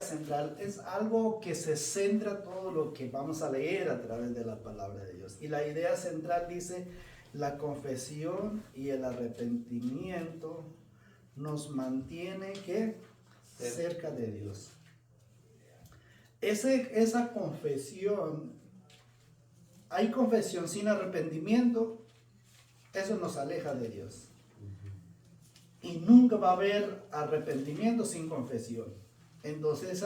central es algo que se centra todo lo que vamos a leer a través de la palabra de Dios. Y la idea central dice, la confesión y el arrepentimiento nos mantiene ¿qué? Cerca de Dios. Esa confesión, hay confesión sin arrepentimiento, eso nos aleja de Dios. Y nunca va a haber arrepentimiento sin confesión. Entonces,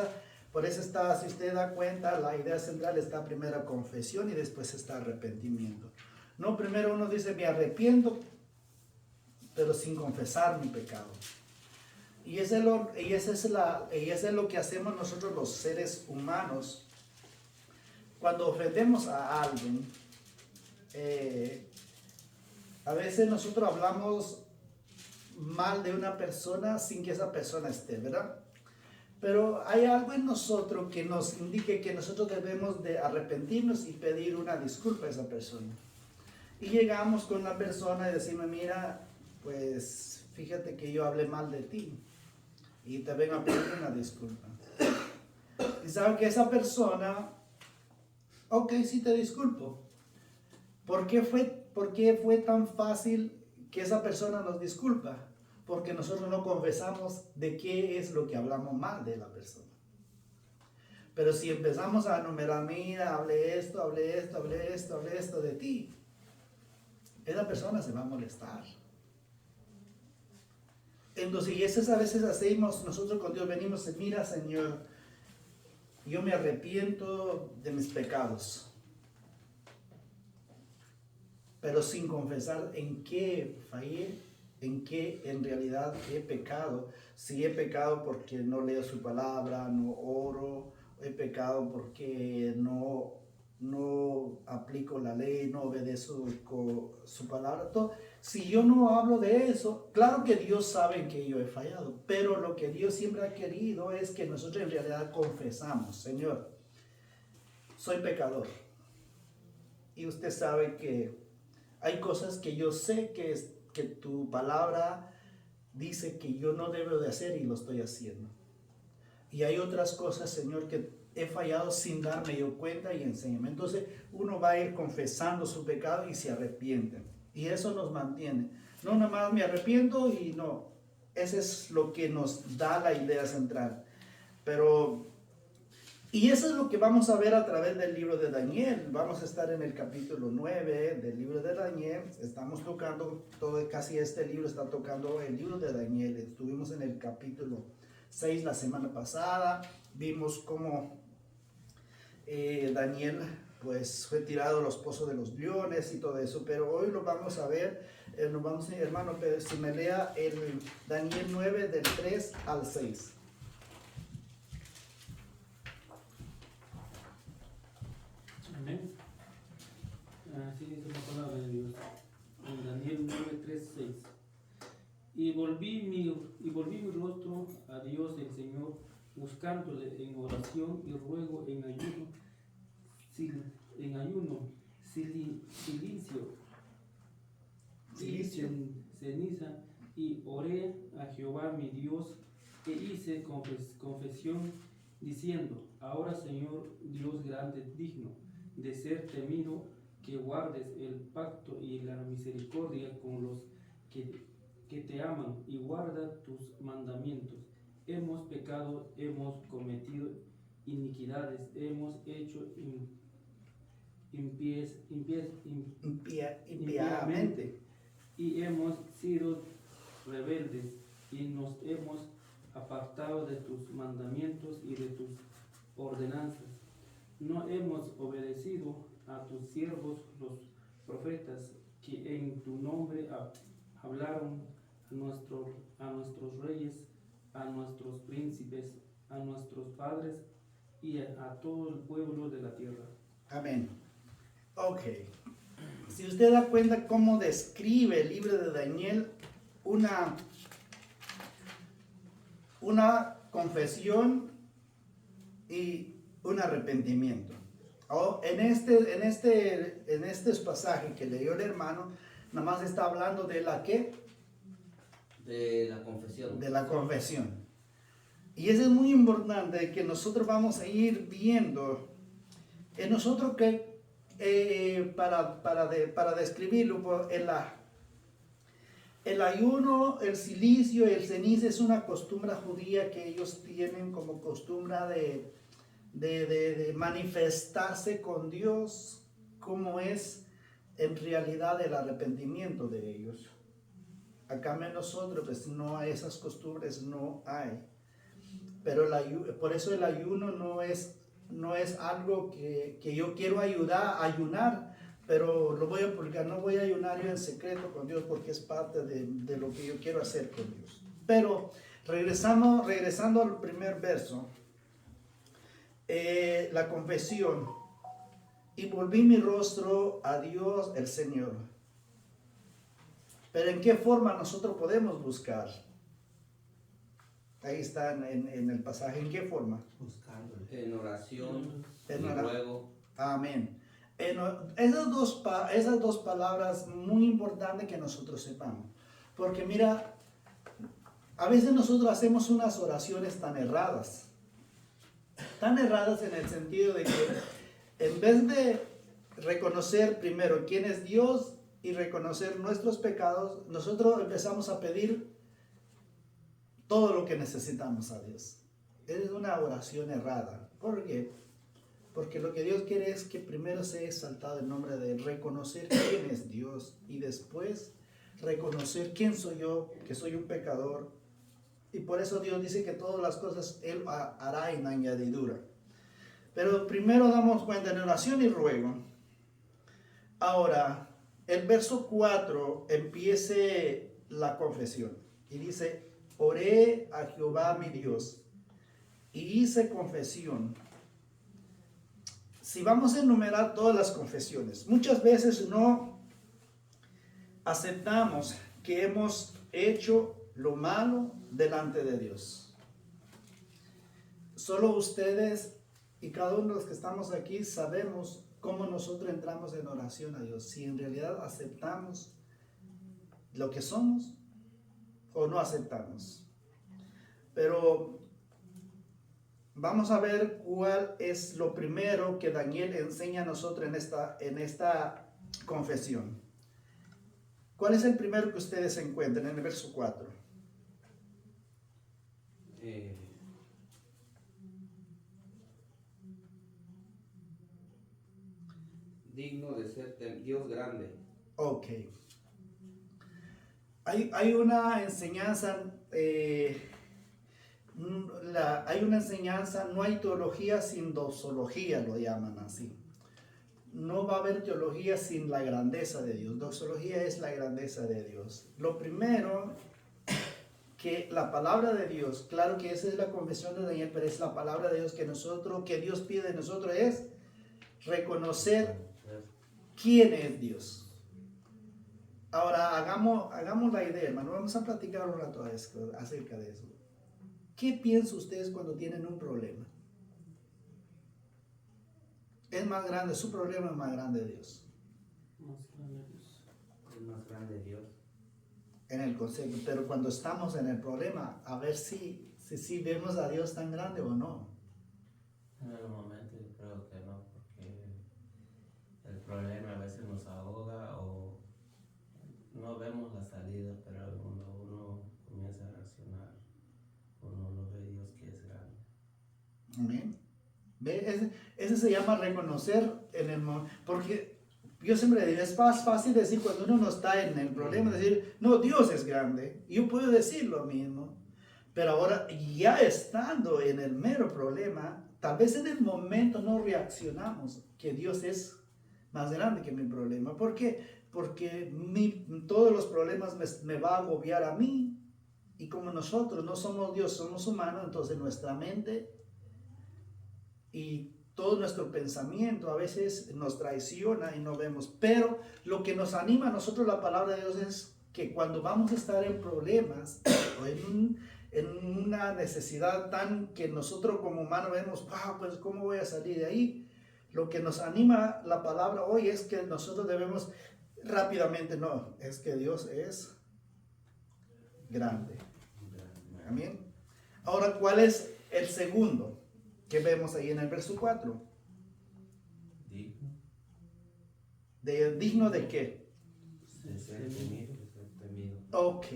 por eso está, si usted da cuenta, la idea central está primero confesión y después está arrepentimiento. No, primero uno dice, me arrepiento, pero sin confesar mi pecado. Y eso es lo que hacemos nosotros los seres humanos. Cuando ofendemos a alguien, a veces nosotros hablamos mal de una persona sin que esa persona esté, ¿verdad? Pero hay algo en nosotros que nos indique que nosotros debemos de arrepentirnos y pedir una disculpa a esa persona. Y llegamos con la persona y decimos, mira, pues fíjate que yo hablé mal de ti y te vengo a pedir una disculpa. Y sabe que esa persona, ok, sí te disculpo. ¿Por qué fue tan fácil que esa persona nos disculpa? Porque nosotros no confesamos de qué es lo que hablamos mal de la persona. Pero si empezamos a enumerar, mira, hablé esto de ti, esa persona se va a molestar. Entonces, y eso a veces hacemos nosotros con Dios, venimos y mira, Señor, yo me arrepiento de mis pecados, pero sin confesar en qué fallé, en qué en realidad he pecado. Si he pecado porque no leo su palabra, no oro, he pecado porque no aplico la ley, no obedezco su palabra. Todo. Si yo no hablo de eso, claro que Dios sabe que yo he fallado, pero lo que Dios siempre ha querido es que nosotros en realidad confesamos, Señor, soy pecador. Y usted sabe que hay cosas que yo sé que tu palabra dice que yo no debo de hacer y lo estoy haciendo. Y hay otras cosas, Señor, que he fallado sin darme yo cuenta y enséñame. Entonces uno va a ir confesando su pecado y se arrepiente. Y eso nos mantiene. No nada más me arrepiento y no. Ese es lo que nos da la idea central. Y eso es lo que vamos a ver a través del libro de Daniel. Vamos a estar en el capítulo 9 del libro de Daniel. Estamos tocando, casi este libro está tocando el libro de Daniel. Estuvimos en el capítulo 6 la semana pasada. Vimos cómo Daniel pues fue tirado a los pozos de los leones y todo eso. Pero hoy lo vamos a ver, hermano, si me lea el Daniel 9 del 3 al 6. Amén. Así dice la palabra de Dios. En Daniel 9, 3, 6. Y volví mi rostro a Dios el Señor, buscándole en oración y ruego en silicio y ceniza, y oré a Jehová mi Dios, e hice confesión, diciendo, ahora Señor Dios grande, digno de ser temido, que guardes el pacto y la misericordia con los que te aman y guarda tus mandamientos. Hemos pecado, hemos cometido iniquidades, hemos hecho impiamente y hemos sido rebeldes y nos hemos apartado de tus mandamientos y de tus ordenanzas. No hemos obedecido a tus siervos los profetas, que en tu nombre hablaron a nuestros reyes, a nuestros príncipes, a nuestros padres y a todo el pueblo de la tierra. Amén. Ok. Si usted da cuenta cómo describe el libro de Daniel una confesión y un arrepentimiento. En este pasaje que leyó el hermano, nada más está hablando de la ¿qué? De la confesión. De la confesión. Y eso es muy importante que nosotros vamos a ir viendo en nosotros que para describirlo, pues, el ayuno, el silicio y el ceniza es una costumbre judía que ellos tienen como costumbre de manifestarse con Dios, como es en realidad el arrepentimiento de ellos. Acá en nosotros, pues no hay esas costumbres, no hay. Pero por eso el ayuno no es algo que yo quiero ayunar, pero lo voy a publicar. No voy a ayunar yo en secreto con Dios porque es parte de lo que yo quiero hacer con Dios. Pero regresando al primer verso, la confesión. Y volví mi rostro a Dios el Señor. Pero ¿en qué forma nosotros podemos buscar? Ahí está en el pasaje. ¿En qué forma? Buscando. En oración y ruego. Amén. Esas dos palabras muy importantes que nosotros sepamos. Porque mira, a veces nosotros hacemos unas oraciones tan erradas. Tan erradas en el sentido de que en vez de reconocer primero quién es Dios y reconocer nuestros pecados, nosotros empezamos a pedir todo lo que necesitamos a Dios. Es una oración errada. ¿Por qué? Porque lo que Dios quiere es que primero sea exaltado el nombre de Él, reconocer quién es Dios y después reconocer quién soy yo, que soy un pecador. Y por eso Dios dice que todas las cosas Él hará en añadidura. Pero primero damos cuenta en oración y ruego. Ahora, el verso 4 empiece la confesión y dice: oré a Jehová mi Dios y hice confesión. Si vamos a enumerar todas las confesiones, muchas veces no aceptamos que hemos hecho lo malo delante de Dios. Solo ustedes y cada uno de los que estamos aquí sabemos cómo nosotros entramos en oración a Dios. Si en realidad aceptamos lo que somos o no aceptamos. Pero vamos a ver cuál es lo primero que Daniel enseña a nosotros en esta confesión. ¿Cuál es el primero que ustedes encuentran en el verso 4? Digno de ser Dios grande. Ok. Hay una enseñanza, no hay teología sin doxología, lo llaman así. No va a haber teología sin la grandeza de Dios. Doxología es la grandeza de Dios. Lo primero que la palabra de Dios, claro que esa es la confesión de Daniel, pero es la palabra de Dios que Dios pide de nosotros, es reconocer quién es Dios. Ahora hagamos la idea, hermano. Vamos a platicar un rato acerca de eso. ¿Qué piensan ustedes cuando tienen un problema? Es más grande, su problema es más grande de Dios. Más grande Dios. Es más grande Dios. En el concepto, pero cuando estamos en el problema, a ver si vemos a Dios tan grande o no. En el momento yo creo que no, porque el problema a veces nos ahoga o no vemos la salida, pero cuando uno comienza a reaccionar, uno lo ve Dios que es grande. Amén. ¿Ve? Ese se llama reconocer en el momento, porque yo siempre digo, es más fácil decir cuando uno no está en el problema, decir, no, Dios es grande. Yo puedo decir lo mismo, pero ahora ya estando en el mero problema, tal vez en el momento no reaccionamos que Dios es más grande que mi problema. ¿Por qué? Porque todos los problemas me va a agobiar a mí. Y como nosotros no somos Dios, somos humanos, entonces nuestra mente y todo nuestro pensamiento a veces nos traiciona y no vemos. Pero lo que nos anima a nosotros la palabra de Dios es que cuando vamos a estar en problemas o en una necesidad tan que nosotros como humanos vemos, pues ¿cómo voy a salir de ahí? Lo que nos anima la palabra hoy es que nosotros debemos rápidamente, no, es que Dios es grande. Amén. Ahora, ¿cuál es el segundo que vemos ahí en el verso 4? Digno ¿Digno de qué? De ser temido. Ok.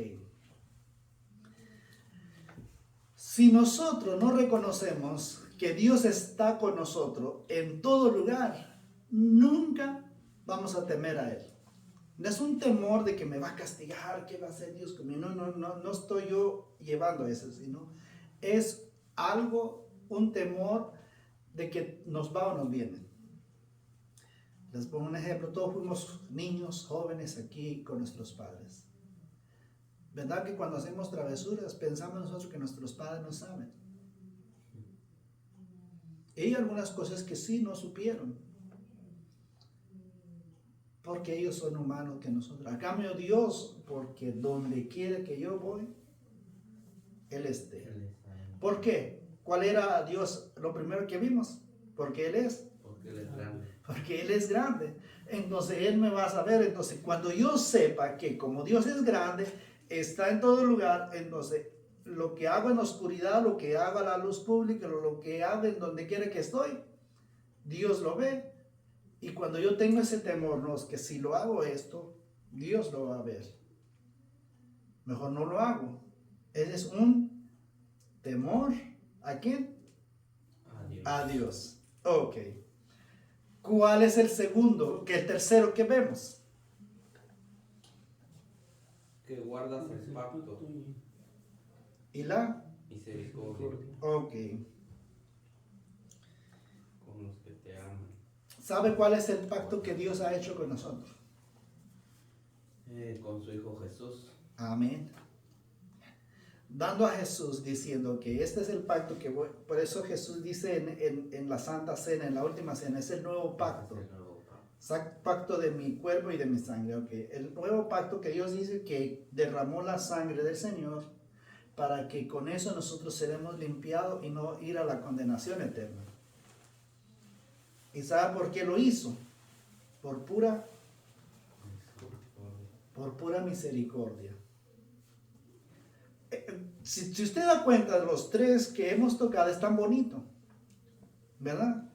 Si nosotros no reconocemos que Dios está con nosotros en todo lugar, nunca vamos a temer a Él. No es un temor de que me va a castigar, que va a hacer Dios conmigo. No estoy yo llevando eso, sino es algo, un temor de que nos va o nos viene. Les pongo un ejemplo. Todos fuimos niños, jóvenes aquí con nuestros padres. ¿Verdad que cuando hacemos travesuras pensamos nosotros que nuestros padres no saben? Y hay algunas cosas que sí no supieron, porque ellos son humanos que nosotros. A cambio Dios, porque donde quiera que yo voy, Él esté. ¿Por qué? ¿Cuál era Dios? Lo primero que vimos, porque Él es. Porque Él es grande. Porque Él es grande. Entonces Él me va a saber. Entonces cuando yo sepa que como Dios es grande, está en todo lugar, entonces lo que hago en la oscuridad, lo que hago a la luz pública, lo que hago en donde quiera que estoy, Dios lo ve. Y cuando yo tengo ese temor, no, es que si lo hago esto, Dios lo va a ver. Mejor no lo hago. Ese es un temor. ¿A quién? A Dios. Ok. ¿Cuál es el segundo? ¿Qué el tercero que vemos? Que guardas el pacto. ¿Y la? Misericordia Ok. con los que te aman. ¿Sabe cuál es el pacto que Dios ha hecho con nosotros? Con su Hijo Jesús. Amén. Dando a Jesús, diciendo que este es el pacto que voy. Por eso Jesús dice en la Santa Cena, en la última cena, es el nuevo pacto. Pacto de mi cuerpo y de mi sangre. Okay. El nuevo pacto que Dios dice que derramó la sangre del Señor para que con eso nosotros seremos limpiados y no ir a la condenación eterna. ¿Y sabe por qué lo hizo? Por pura misericordia. Si usted da cuenta, de los tres que hemos tocado es tan bonito, ¿verdad?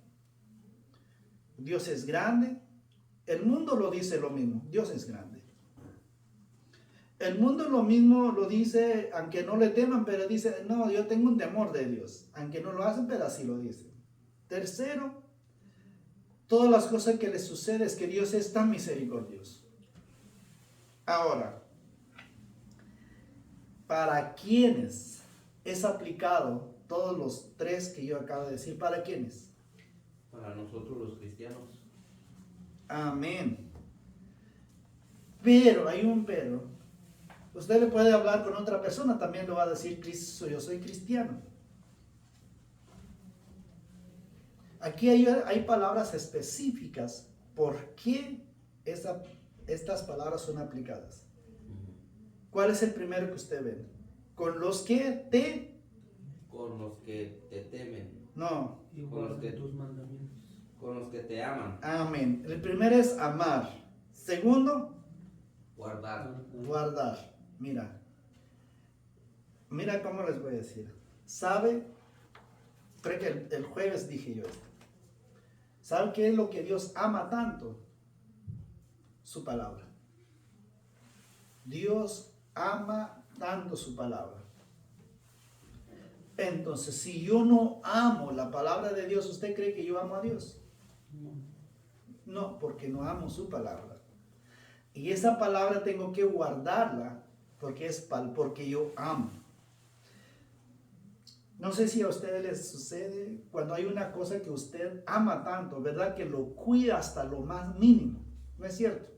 Dios es grande. El mundo lo dice lo mismo. Dios es grande. El mundo lo mismo lo dice, aunque no le teman, pero dice, no, yo tengo un temor de Dios. Aunque no lo hacen, pero así lo dicen. Tercero, todas las cosas que le suceden es que Dios es tan misericordioso. Ahora, ¿para quiénes es aplicado todos los tres que yo acabo de decir? ¿Para quiénes? Para nosotros los cristianos. Amén. Pero, hay un pero. Usted le puede hablar con otra persona, también le va a decir, yo soy cristiano. Aquí hay palabras específicas por qué estas palabras son aplicadas. ¿Cuál es el primero que usted ve? Con los que te... Con los que te temen. No. Y guarden tus mandamientos. Con los que te aman. Amén. El primero es amar. Segundo, Guardar. guardar. Mira cómo les voy a decir. ¿Sabe? Creo que el jueves dije yo esto. ¿Sabe qué es lo que Dios ama tanto? Su palabra. Dios ama tanto su palabra. Entonces, si yo no amo la palabra de Dios, ¿usted cree que yo amo a Dios? No, porque no amo su palabra. Y esa palabra tengo que guardarla porque yo amo. No sé si a ustedes les sucede cuando hay una cosa que usted ama tanto, ¿verdad? Que lo cuida hasta lo más mínimo. ¿No es cierto?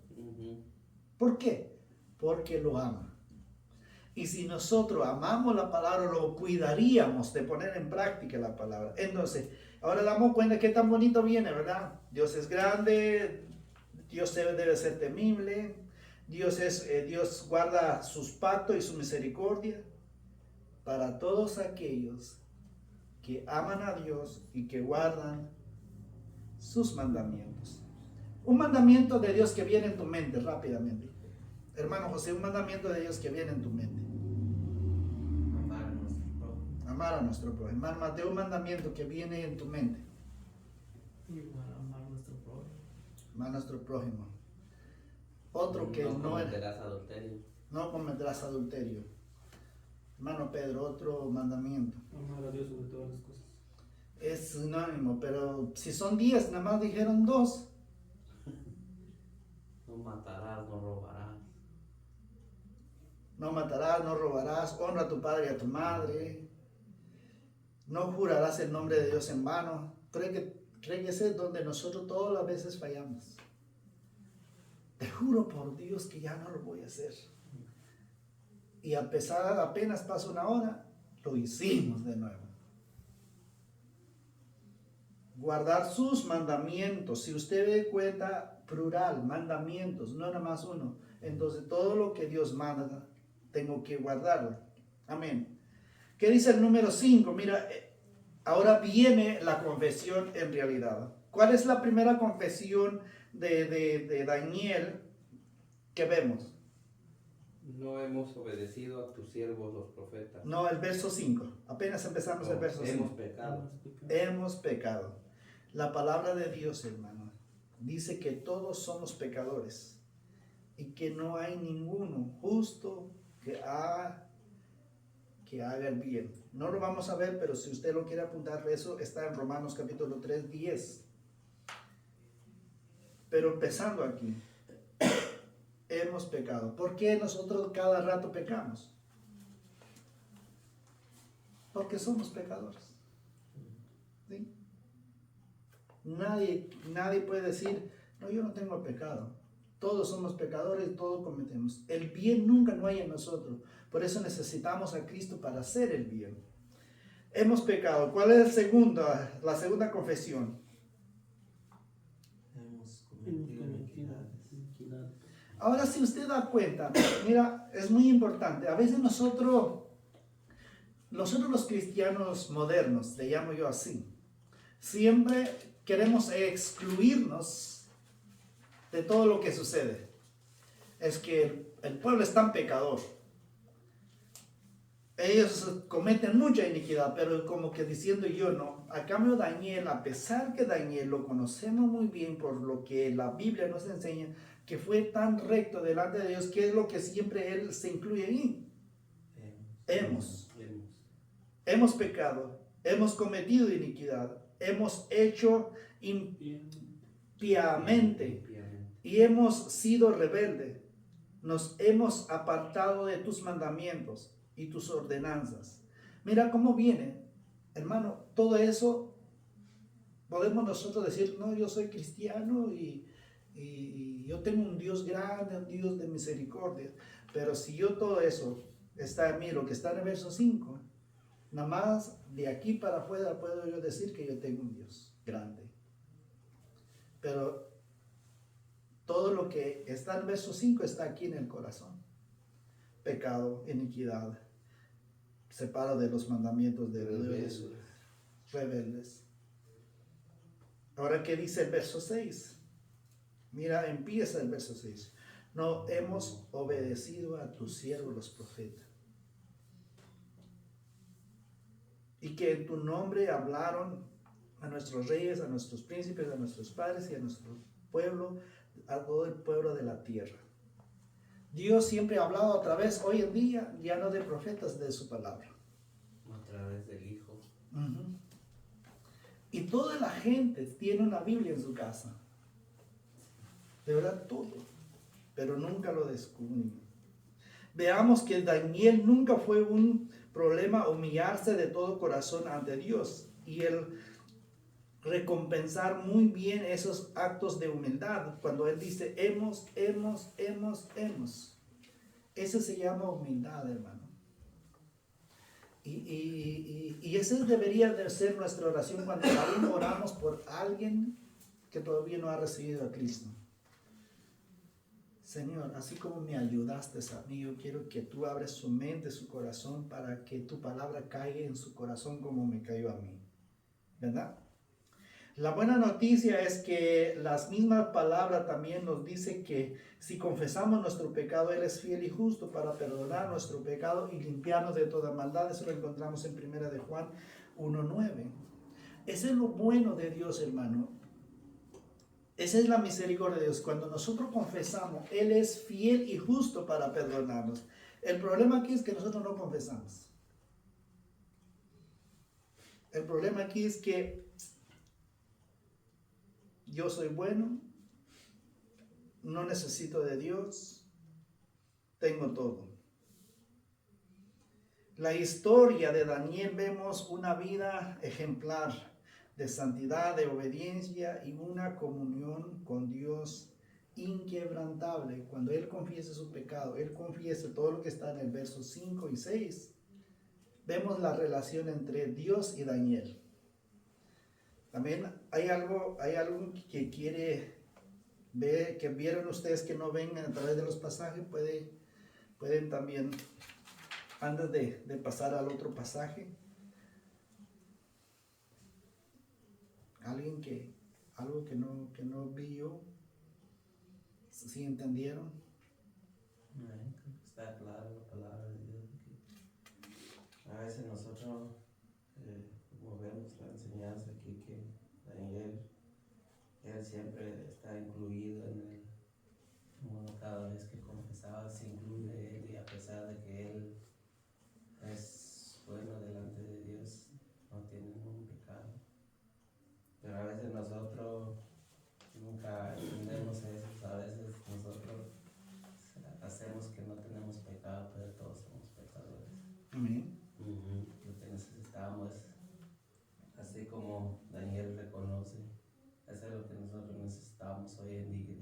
¿Por qué? Porque lo ama. Y si nosotros amamos la palabra, lo cuidaríamos de poner en práctica la palabra. Entonces, ahora damos cuenta que tan bonito viene, ¿verdad? Dios es grande, Dios debe ser temible, Dios guarda sus pactos y su misericordia para todos aquellos que aman a Dios y que guardan sus mandamientos. Un mandamiento de Dios que viene en tu mente rápidamente. Hermano José, un mandamiento de Dios que viene en tu mente. amar a nuestro prójimo. Hermano, de un mandamiento que viene en tu mente. Igual amar nuestro prójimo. Amar a nuestro prójimo. Otro que no no es. cometerás adulterio. No cometerás adulterio. Hermano Pedro, otro mandamiento. Amar a Dios sobre todas las cosas. Es sinónimo, pero si son 10, nada más dijeron 2. No matarás, no robarás. No matarás, no robarás, honra a tu padre y a tu madre. No jurarás el nombre de Dios en vano. Cree que ese es donde nosotros todas las veces fallamos. Te juro por Dios que ya no lo voy a hacer. Y a pesar, apenas pasa una hora, lo hicimos de nuevo. Guardar sus mandamientos. Si usted ve cuenta plural, mandamientos, no nada más uno. Entonces todo lo que Dios manda, tengo que guardarlo. Amén. ¿Qué dice el número 5? Mira, ahora viene la confesión en realidad. ¿Cuál es la primera confesión de Daniel que vemos? No hemos obedecido a tus siervos los profetas. No, el verso 5. Apenas empezamos el verso 5. Hemos pecado. Hemos pecado. La palabra de Dios, hermano, dice que todos somos pecadores y que no hay ninguno justo que haga el bien. No lo vamos a ver, pero si usted lo quiere apuntar, eso está en Romanos capítulo 3, 10. Pero empezando aquí, hemos pecado. ¿Por qué nosotros cada rato pecamos? Porque somos pecadores. ¿Sí? Nadie puede decir, no, yo no tengo pecado. Todos somos pecadores y todos cometemos. El bien nunca no hay en nosotros. Por eso necesitamos a Cristo para hacer el bien. Hemos pecado. ¿Cuál es la segunda confesión? Hemos cometido iniquidades. Ahora, si usted da cuenta, mira, es muy importante. A veces nosotros los cristianos modernos, le llamo yo así, siempre queremos excluirnos de todo lo que sucede. Es que el pueblo es tan pecador. Ellos cometen mucha iniquidad, pero como que diciendo yo no. A cambio Daniel, a pesar que Daniel lo conocemos muy bien por lo que la Biblia nos enseña, que fue tan recto delante de Dios, que es lo que siempre él se incluye ahí. Hemos pecado, hemos cometido iniquidad, hemos hecho impiamente y hemos sido rebeldes. Nos hemos apartado de tus mandamientos y tus ordenanzas. Mira cómo viene, hermano, todo eso podemos nosotros decir, no, yo soy cristiano y yo tengo un Dios grande, un Dios de misericordia, pero si yo todo eso está en mí, lo que está en el verso 5, nada más de aquí para afuera puedo yo decir que yo tengo un Dios grande, pero todo lo que está en el verso 5 está aquí en el corazón. Pecado, iniquidad, separo de los mandamientos de Dios, rebeldes. Ahora, ¿qué dice el verso 6? Mira, empieza el verso 6. No hemos obedecido a tus siervos los profetas. Y que en tu nombre hablaron a nuestros reyes, a nuestros príncipes, a nuestros padres y a nuestro pueblo, a todo el pueblo de la tierra. Dios siempre ha hablado a través, hoy en día, ya no de profetas, de su palabra. A través del Hijo. Uh-huh. Y toda la gente tiene una Biblia en su casa. De verdad, todo. Pero nunca lo descubrimos. Veamos que Daniel nunca fue un problema humillarse de todo corazón ante Dios. Y el recompensar muy bien esos actos de humildad. Cuando él dice, hemos. Eso se llama humildad, hermano. Y esa debería de ser nuestra oración cuando aún oramos por alguien que todavía no ha recibido a Cristo. Señor, así como me ayudaste a mí, yo quiero que tú abres su mente, su corazón, para que tu palabra caiga en su corazón como me cayó a mí. ¿Verdad? La buena noticia es que las mismas palabras también nos dice que si confesamos nuestro pecado, Él es fiel y justo para perdonar nuestro pecado y limpiarnos de toda maldad. Eso lo encontramos en 1 de Juan 1:9. Ese es lo bueno de Dios, hermano. Esa es la misericordia de Dios. Cuando nosotros confesamos, Él es fiel y justo para perdonarnos. El problema aquí es que nosotros no confesamos. El problema aquí es que yo soy bueno, no necesito de Dios, tengo todo. La historia de Daniel vemos una vida ejemplar de santidad, de obediencia y una comunión con Dios inquebrantable. Cuando él confiesa su pecado, él confiesa todo lo que está en el verso 5 y 6, vemos la relación entre Dios y Daniel. También hay algo que quiere ver, que vieron ustedes que no ven a través de los pasajes, pueden también, antes de pasar al otro pasaje, algo que no vi yo, ¿sí entendieron? Creo que está clara la palabra de Dios. A veces nosotros, como vemos la enseñanza aquí, que Daniel, él siempre está incluido en el, bueno, cada vez que confesaba se incluye él, y a pesar de que él es bueno delante de Dios, no tiene ningún pecado. Pero a veces nosotros nunca entendemos eso. A veces nosotros hacemos que no tenemos pecado, pero todos somos pecadores. Amén. Lo que necesitamos es, así como Daniel reconoce, eso es lo que nosotros necesitamos hoy en día,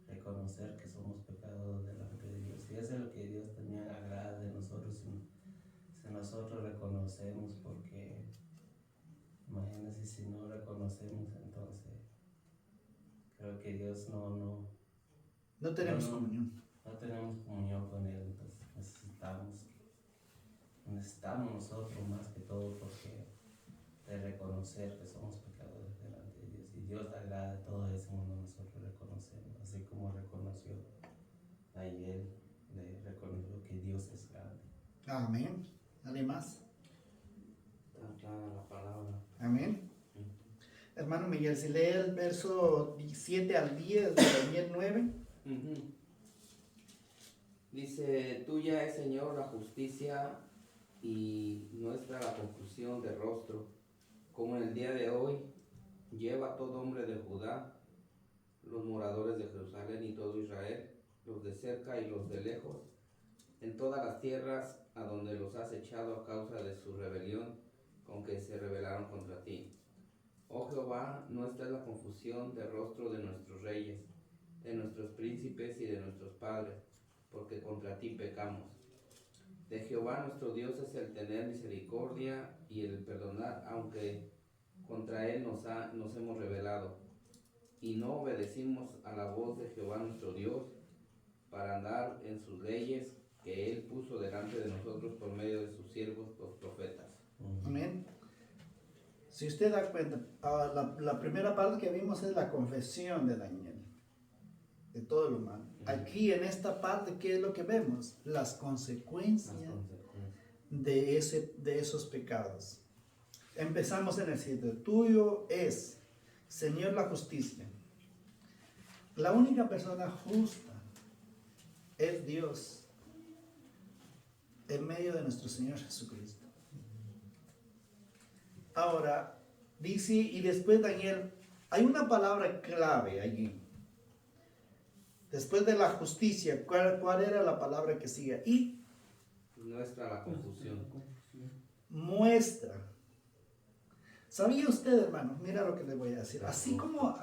reconocer que somos pecadores delante de Dios. Y eso es lo que Dios también agrada de nosotros, si nosotros reconocemos, porque imagínense si no reconocemos, entonces creo que Dios No tenemos comunión. no tenemos comunión con Él. Entonces necesitamos nosotros más que todo, porque de reconocer que somos pecadores delante de Dios, y Dios agrada de todo eso cuando nosotros reconocemos, así como reconoció ayer, le reconoció que Dios es grande. Amén. ¿Alguien más? Está clara la palabra. Amén. Hermano Miguel, si lee el verso 7 al 10 de Daniel 9. Dice, tuya es, Señor, la justicia y nuestra la confusión de rostro, como en el día de hoy. Lleva todo hombre de Judá, los moradores de Jerusalén y todo Israel, los de cerca y los de lejos, en todas las tierras a donde los has echado a causa de su rebelión con que se rebelaron contra ti. Oh Jehová, nuestra es la confusión de rostro de nuestros reyes, de nuestros príncipes y de nuestros padres, porque contra ti pecamos. De Jehová nuestro Dios es el tener misericordia y el perdonar, aunque contra él nos hemos rebelado, y no obedecimos a la voz de Jehová nuestro Dios, para andar en sus leyes que él puso delante de nosotros por medio de sus siervos los profetas. Amén. Si usted da cuenta, la primera parte que vimos es la confesión de Daniel, de todo lo malo. Aquí en esta parte, ¿qué es lo que vemos? Las consecuencias de esos pecados. Empezamos en el 7. Tuyo es, Señor, la justicia. La única persona justa es Dios, en medio de nuestro Señor Jesucristo. Ahora, dice, y después Daniel, hay una palabra clave allí. Después de la justicia, ¿cuál era la palabra que sigue? Y Nuestra la confusión. muestra. ¿Sabía usted, hermano? Mira lo que le voy a decir. Así como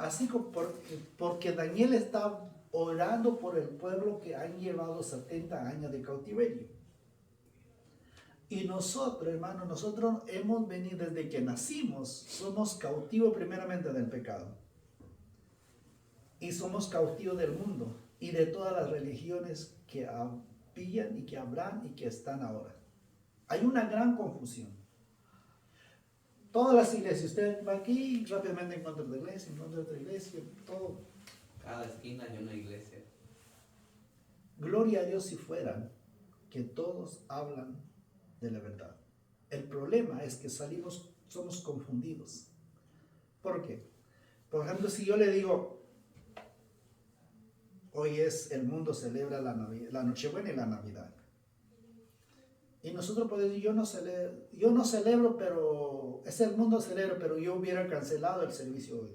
porque Daniel está orando por el pueblo que han llevado 70 años de cautiverio. Y nosotros, hermano, nosotros hemos venido desde que nacimos, somos cautivos primeramente del pecado. Y somos cautivos del mundo y de todas las religiones que habían y que habrán y que están ahora. Hay una gran confusión. todas las iglesias, usted va aquí rápidamente encuentra otra iglesia, encuentra otra iglesia, todo. Cada esquina hay una iglesia. Gloria a Dios si fueran que todos hablan de la verdad. El problema es que somos confundidos. ¿Por qué? Por ejemplo, si yo le digo, hoy el mundo celebra la Nochebuena y la Navidad. Y nosotros podemos decir, yo no celebro, pero es el mundo celebra, pero yo hubiera cancelado el servicio hoy.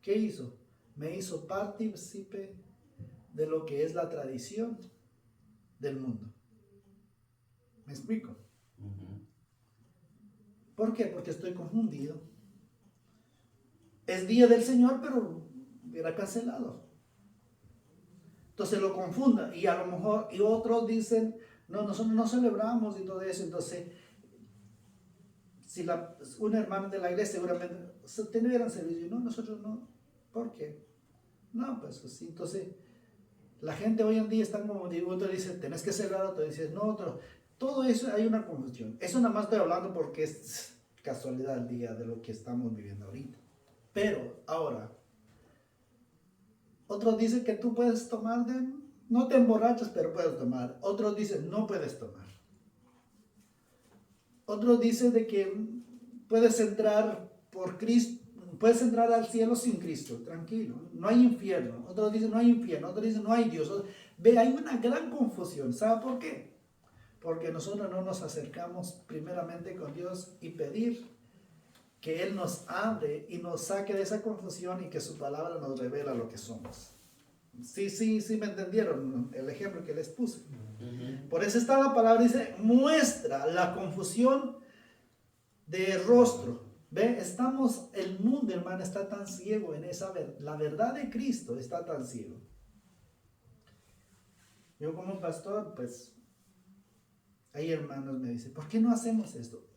¿Qué hizo? Me hizo partícipe de lo que es la tradición del mundo. ¿Me explico? Ujú. ¿Por qué? Porque estoy confundido. Es día del Señor, pero hubiera cancelado. Entonces lo confunda y a lo mejor, y otros dicen, no, nosotros no celebramos y todo eso. Entonces, si una hermana de la iglesia seguramente tendrían servicio, no, nosotros no. ¿Por qué? No, pues así. Entonces, la gente hoy en día está como, otro dice, tenés que celebrar, otro dice, no, otro. Todo eso hay una confusión. Eso nada más estoy hablando porque es casualidad el día de lo que estamos viviendo ahorita. Pero ahora, otros dicen que tú puedes tomar, no te emborrachas, pero puedes tomar. Otros dicen, no puedes tomar. Otros dicen de que puedes entrar por Cristo, puedes entrar al cielo sin Cristo, tranquilo, no hay infierno. Otros dicen, no hay infierno. Otros dicen, no hay Dios. Ve, hay una gran confusión. ¿Sabe por qué? Porque nosotros no nos acercamos primeramente con Dios y pedir que Él nos abre y nos saque de esa confusión y que su palabra nos revela lo que somos. Sí, me entendieron el ejemplo que les puse. Ujú. Por eso está la palabra, dice, muestra la confusión de rostro. Ve, el mundo, hermano, está tan ciego en la verdad de Cristo está tan ciego. Yo como pastor, pues, hay hermanos me dicen, ¿por qué no hacemos esto?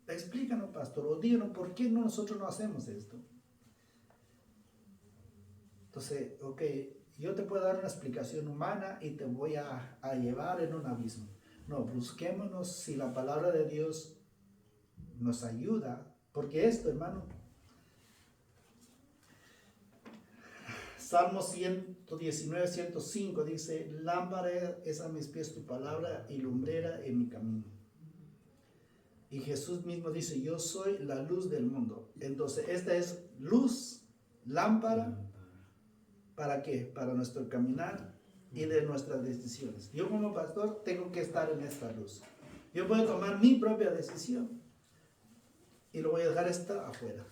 Explícanos, pastor, o díganos, ¿por qué nosotros no hacemos esto? Entonces, ok, yo te puedo dar una explicación humana y te voy a llevar en un abismo. No, busquémonos si la palabra de Dios nos ayuda, porque esto, hermano, Salmo 119, 105 dice, lámpara es a mis pies tu palabra y lumbrera en mi camino. Y Jesús mismo dice, yo soy la luz del mundo. Entonces, esta es luz, lámpara, ¿para qué? Para nuestro caminar y de nuestras decisiones. Yo como pastor tengo que estar en esta luz. Yo puedo tomar mi propia decisión y lo voy a dejar esta afuera.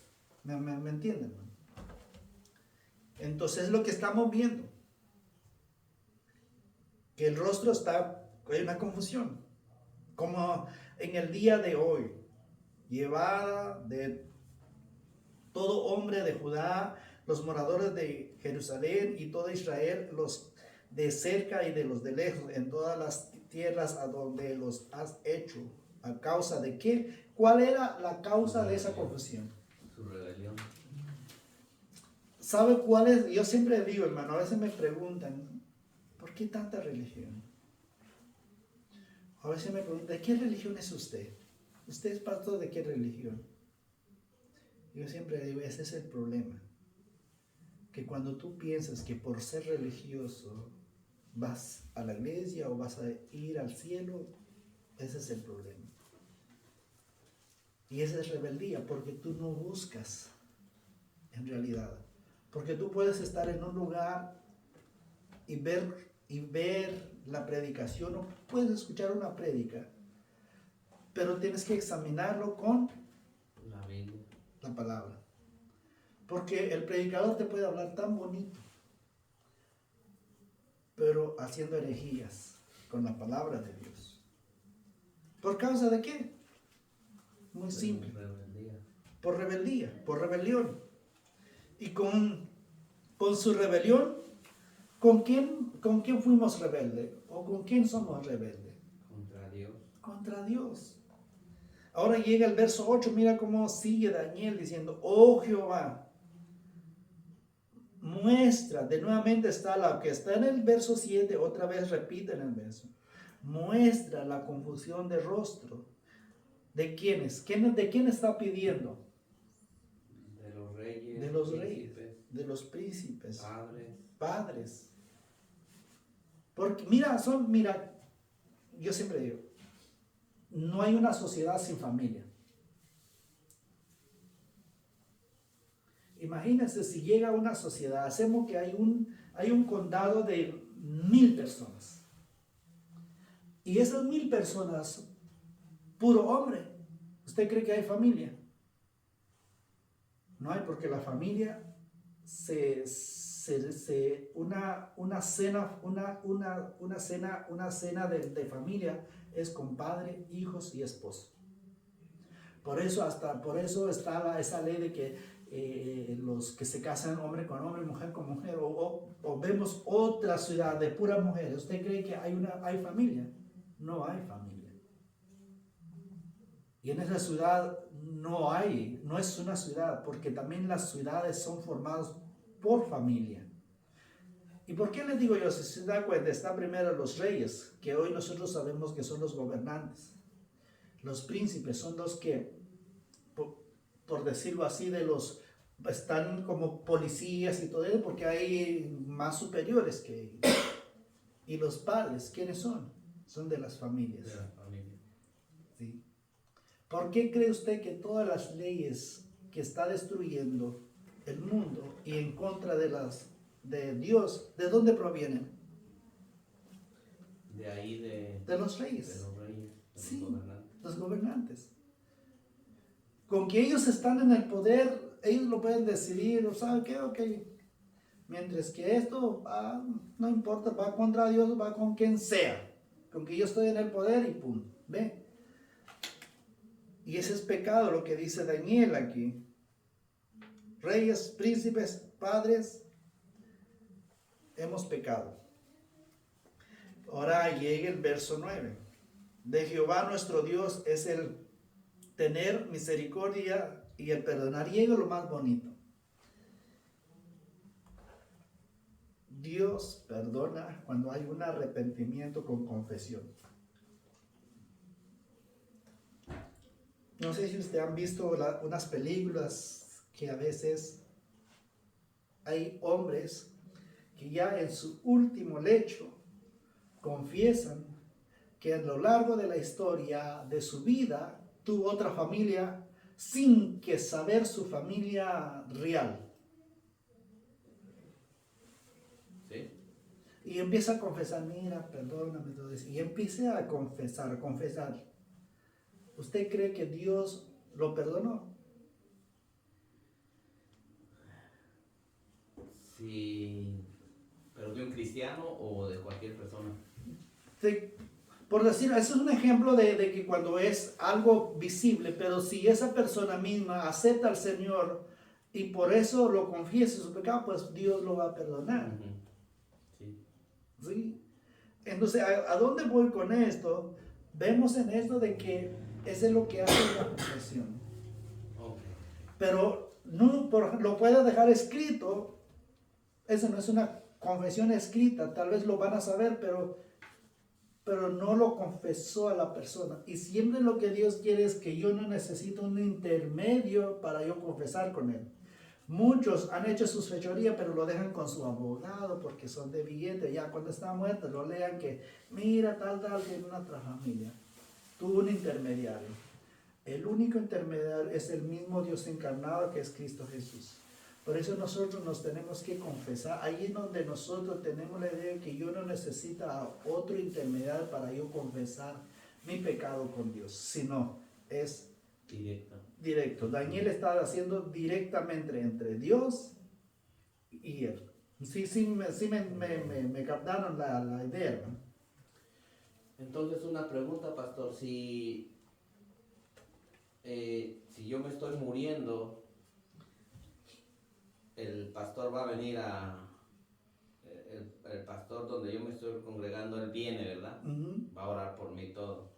¿Me entienden, hermano? Entonces, lo que estamos viendo, que el rostro hay una confusión. Como en el día de hoy, llevada de todo hombre de Judá, los moradores de Jerusalén y todo Israel, los de cerca y de los de lejos, en todas las tierras a donde los has hecho. ¿A causa de qué? ¿Cuál era la causa de esa confusión? Su rebelión. ¿Sabe cuál es? Yo siempre digo, hermano, a veces me preguntan, ¿por qué tanta religión? A veces me preguntan, ¿de qué religión es usted? ¿Usted es pastor de qué religión? Yo siempre digo, ese es el problema. Que cuando tú piensas que por ser religioso vas a la iglesia o vas a ir al cielo, ese es el problema. Y esa es rebeldía, porque tú no buscas en realidad. Porque tú puedes estar en un lugar y ver la predicación, o puedes escuchar una prédica, pero tienes que examinarlo con La Biblia. la palabra. Porque el predicador te puede hablar tan bonito, pero haciendo herejías con la palabra de Dios. ¿Por causa de qué? Muy simple. Rebeldía. Por rebeldía, por rebelión. Y con su rebelión, ¿con quién fuimos rebeldes? ¿O con quién somos rebeldes? Contra Dios. Contra Dios. Ahora llega el verso 8, mira cómo sigue Daniel diciendo, oh Jehová, muestra, de nuevamente está la que está en el verso 7, otra vez repite en el verso, muestra la confusión de rostro ¿De quiénes? ¿De quién está pidiendo? De los reyes. De los príncipes, reyes, de los príncipes, Padres. padres. Porque mira, yo siempre digo, no hay una sociedad sin familia. Imagínense si llega una sociedad, hacemos que hay un condado de 1000 personas. Y esas 1000 personas, puro hombre, ¿usted cree que hay familia? No hay, porque la familia una cena de familia es con padre, hijos y esposo. Por eso está esa ley de que los que se casan hombre con hombre, mujer con mujer, o vemos otra ciudad de puras mujeres. ¿Usted cree que hay familia? No hay familia. Y en esa ciudad no es una ciudad, porque también las ciudades son formadas por familia. ¿Y por qué les digo yo? Si se da cuenta, están primero los reyes, que hoy nosotros sabemos que son los gobernantes. Los príncipes son los que, por decirlo así, están como policías y todo eso, porque hay más superiores que ellos. Y los padres, ¿quiénes son? Son de las familias. De la familia. ¿Sí? ¿Por qué cree usted que todas las leyes que está destruyendo el mundo y en contra de Dios, ¿de dónde provienen? De ahí De los reyes. De los reyes, de Sí, los gobernantes. los gobernantes. Con que ellos están en el poder, ellos lo pueden decidir, ¿saben qué? Ok. Mientras que esto no importa, va contra Dios, va con quien sea. Con que yo estoy en el poder y pum, ¿ve? Y ese es pecado, lo que dice Daniel aquí. Reyes, príncipes, padres, hemos pecado. Ahora llega el verso 9. De Jehová nuestro Dios es el tener misericordia y el perdonar. Llega lo más bonito. Dios perdona cuando hay un arrepentimiento con confesión. No sé si ustedes han visto unas películas que a veces hay hombres que ya en su último lecho confiesan que a lo largo de la historia de su vida tuvo otra familia sin que saber su familia real. ¿Sí? Y empieza a confesar, mira, perdóname, todo eso. Y empieza a confesar. ¿Usted cree que Dios lo perdonó? Sí, pero de un cristiano o de cualquier persona. Sí, por decir, eso es un ejemplo de que cuando es algo visible, pero si esa persona misma acepta al Señor y por eso lo confiesa su pecado, pues Dios lo va a perdonar. Ujú. Sí. ¿Sí? Entonces, ¿a dónde voy con esto? Vemos en esto de que eso es lo que hace la confesión. Ok. Pero no, lo puede dejar escrito. Eso no es una confesión escrita. Tal vez lo van a saber, pero no lo confesó a la persona. Y siempre lo que Dios quiere es que yo no necesito un intermedio para yo confesar con Él. Muchos han hecho sus fechorías, pero lo dejan con su abogado porque son de billete. Ya cuando está muerto, lo lean que, mira, tal, que en una otra familia tuvo un intermediario. El único intermediario es el mismo Dios encarnado, que es Cristo Jesús. Por eso nosotros nos tenemos que confesar. Ahí es donde nosotros tenemos la idea de que yo no necesito a otro intermediario para yo confesar mi pecado con Dios, sino es directo. Daniel está haciendo directamente entre Dios y él. Sí, me captaron la idea, ¿no? Entonces, una pregunta, pastor. Si yo me estoy muriendo, el pastor va a venir el pastor donde yo me estoy congregando, él viene, ¿verdad? Uh-huh. Va a orar por mí todo.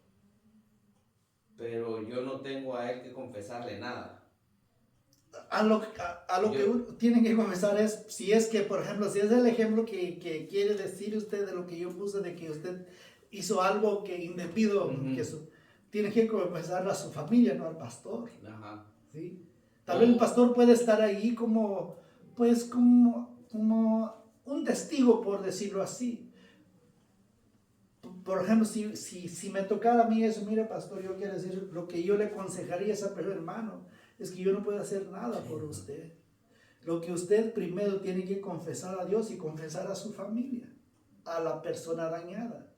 Pero yo no tengo a él que confesarle nada. A lo que tienen que confesar es, si es que, por ejemplo, si es el ejemplo que quiere decir usted de lo que yo puse, de que usted hizo algo que indebido, Uh-huh. tiene que confesarlo a su familia, no al pastor. Ajá. ¿Sí? Tal vez el pastor puede estar ahí como, pues, como un testigo, por decirlo así. Por ejemplo, si me tocara a mí eso, mire, pastor, yo quiero decir, lo que yo le aconsejaría a esa persona, hermano, es que yo no puedo hacer nada por usted. Lo que usted primero tiene que confesar a Dios y confesar a su familia, a la persona dañada.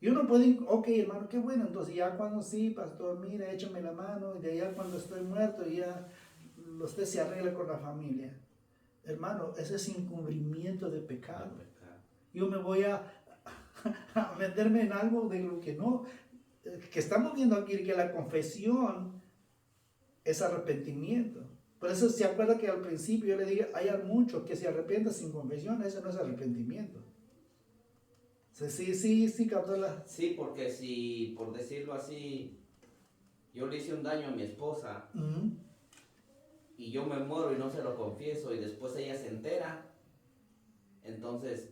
Y uno puede, ok, hermano, qué bueno, entonces ya cuando sí, pastor, mira, échame la mano, y de allá cuando estoy muerto, ya usted se arregla con la familia. Hermano, ese es encubrimiento de pecado. Yo me voy a meterme en algo de lo que no, que estamos viendo aquí, que la confesión es arrepentimiento. Por eso se acuerda que al principio yo le dije, hay muchos que se arrepienten sin confesión, eso no es arrepentimiento. Sí, captó la... Sí, porque si, por decirlo así, yo le hice un daño a mi esposa y yo me muero y no se lo confieso y después ella se entera, entonces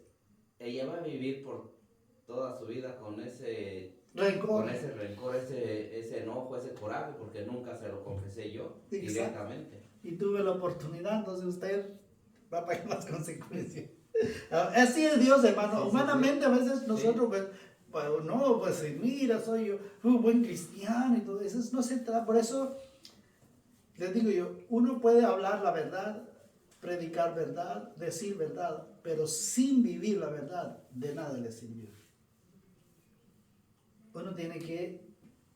ella va a vivir por toda su vida con ese rencor, ese enojo, ese coraje, porque nunca se lo confesé yo directamente. Y tuve la oportunidad, entonces usted va a pagar las consecuencias. Así es Dios, hermano. Sí, humanamente a veces nosotros, pues no, pues mira, soy yo un buen cristiano y todo eso. No se trata, por eso les digo yo, uno puede hablar la verdad, predicar verdad, decir verdad, pero sin vivir la verdad, de nada le sirvió. Uno tiene que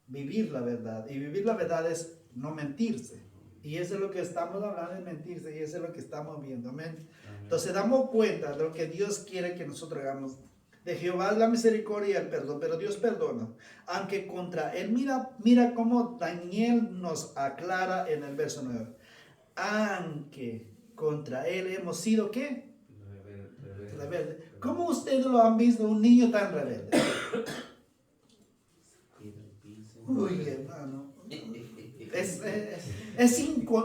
vivir la verdad, y vivir la verdad es no mentirse. Y eso es lo que estamos hablando, de mentirse, y eso es lo que estamos viendo. Amén. Entonces damos cuenta de lo que Dios quiere que nosotros hagamos. De Jehová es la misericordia y el perdón, pero Dios perdona. Aunque contra él, mira cómo Daniel nos aclara en el verso 9. Aunque contra él hemos sido, ¿qué? Rebelde. ¿Cómo ustedes lo han visto, un niño tan rebelde? Uy, hermano.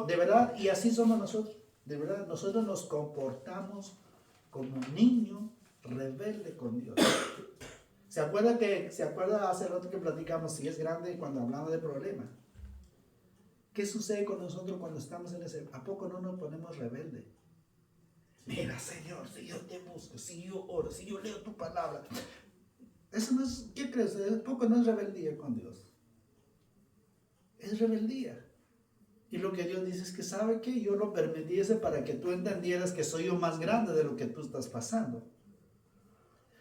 De verdad, y así somos nosotros. De verdad, nosotros nos comportamos como un niño rebelde con Dios. ¿Se acuerda hace rato que platicamos si es grande cuando hablamos de problemas? ¿Qué sucede con nosotros cuando estamos en ese? ¿A poco no nos ponemos rebelde? Mira, Señor, si yo te busco, si yo oro, si yo leo tu palabra. Eso no es, ¿qué crees? ¿A poco no es rebeldía con Dios? Es rebeldía. Y lo que Dios dice es que sabe que yo lo permitiese para que tú entendieras que soy yo más grande de lo que tú estás pasando.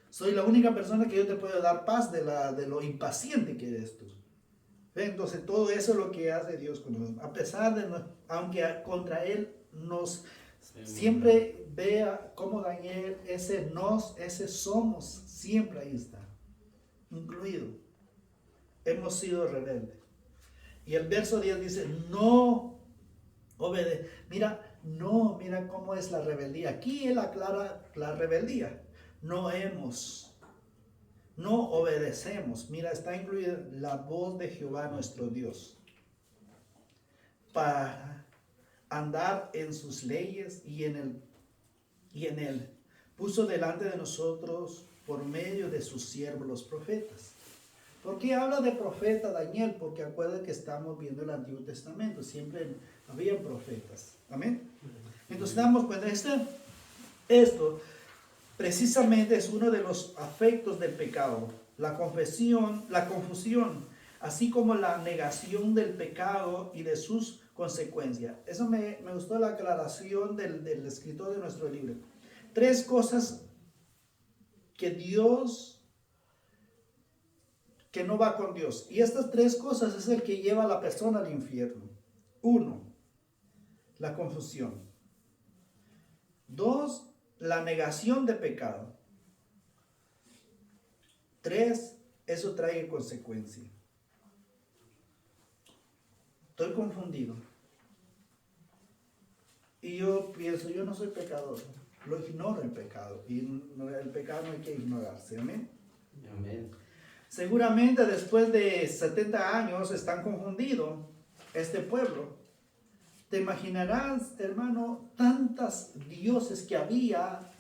Soy la única persona que yo te puedo dar paz de lo impaciente que eres tú. Entonces todo eso es lo que hace Dios con nosotros. A pesar de, aunque contra Él nos siempre vea como Daniel, ese nos, ese somos, siempre ahí está, incluido. Hemos sido rebeldes. Y el verso 10 dice, no obedece. Mira cómo es la rebeldía. Aquí él aclara la rebeldía. No obedecemos. Mira, está incluida la voz de Jehová nuestro Dios. Para andar en sus leyes y en él. Puso delante de nosotros por medio de sus siervos los profetas. ¿Por qué habla de profeta Daniel? Porque acuerda que estamos viendo el Antiguo Testamento. Siempre había profetas. Amén. Entonces damos cuenta. Esto precisamente es uno de los afectos del pecado. La confusión, así como la negación del pecado y de sus consecuencias. Eso me gustó la aclaración del escritor de nuestro libro. 3 cosas que no va con Dios. Y estas 3 cosas es el que lleva a la persona al infierno. 1, la confusión. 2, la negación de pecado. 3, eso trae consecuencia. Estoy confundido. Y yo pienso, yo no soy pecador. Lo ignoro el pecado. Y el pecado no hay que ignorarse. Amén. Amén. Seguramente después de 70 años están confundidos este pueblo. Te imaginarás, hermano, tantas dioses que había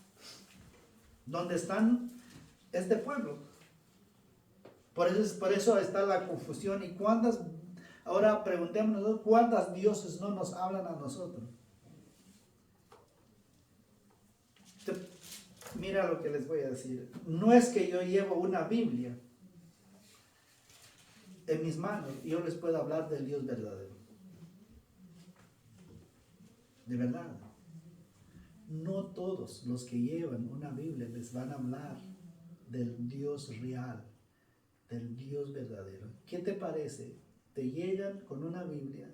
donde están este pueblo. Por eso está la confusión. Y ahora preguntémonos, ¿cuántos dioses no nos hablan a nosotros? Mira lo que les voy a decir. No es que yo llevo una Biblia en mis manos y yo les puedo hablar del Dios verdadero. De verdad. No todos los que llevan una Biblia les van a hablar del Dios real, del Dios verdadero. ¿Qué te parece? Te llegan con una Biblia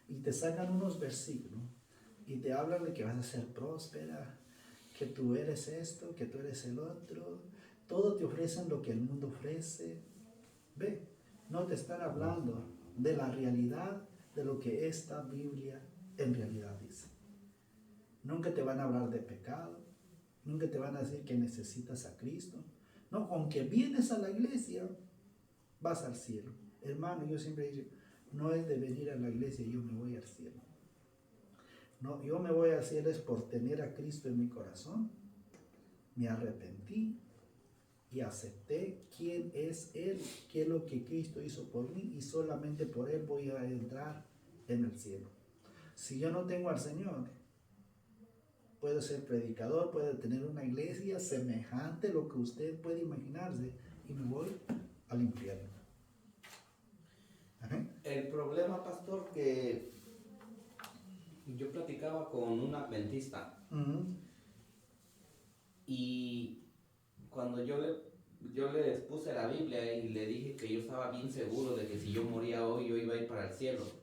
y te sacan unos versículos y te hablan de que vas a ser próspera, que tú eres esto, que tú eres el otro. Todo te ofrecen lo que el mundo ofrece. Ve, no te están hablando de la realidad de lo que esta Biblia en realidad dice. Nunca te van a hablar de pecado, nunca te van a decir que necesitas a Cristo. No, aunque vienes a la iglesia, vas al cielo. Hermano, yo siempre digo, no es de venir a la iglesia y yo me voy al cielo. No, yo me voy al cielo es por tener a Cristo en mi corazón. Me arrepentí y acepté quién es Él, qué es lo que Cristo hizo por mí y solamente por Él voy a entrar en el cielo. Si yo no tengo al Señor, puedo ser predicador, puedo tener una iglesia semejante a lo que usted puede imaginarse y me voy al infierno. Ajá. El problema, pastor, que yo platicaba con un adventista y cuando yo les puse la Biblia y le dije que yo estaba bien seguro de que si yo moría hoy yo iba a ir para el cielo.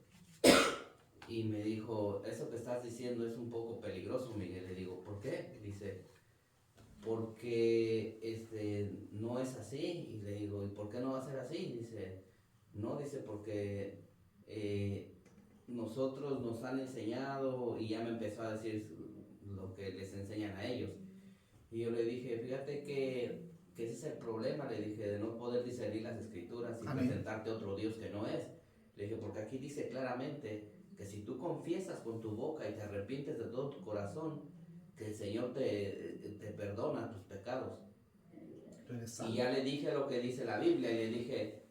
Y me dijo, eso que estás diciendo es un poco peligroso, Miguel. Le digo, ¿por qué? Dice, porque no es así. Y le digo, ¿y por qué no va a ser así? Dice, no, dice, porque nosotros nos han enseñado, y ya me empezó a decir lo que les enseñan a ellos. Y yo le dije, fíjate que ese es el problema, le dije, de no poder discernir las escrituras y Amén. presentarte otro Dios que no es. Le dije, porque aquí dice claramente que si tú confiesas con tu boca y te arrepientes de todo tu corazón, que el Señor te perdona tus pecados. Y ya le dije lo que dice la Biblia y le dije,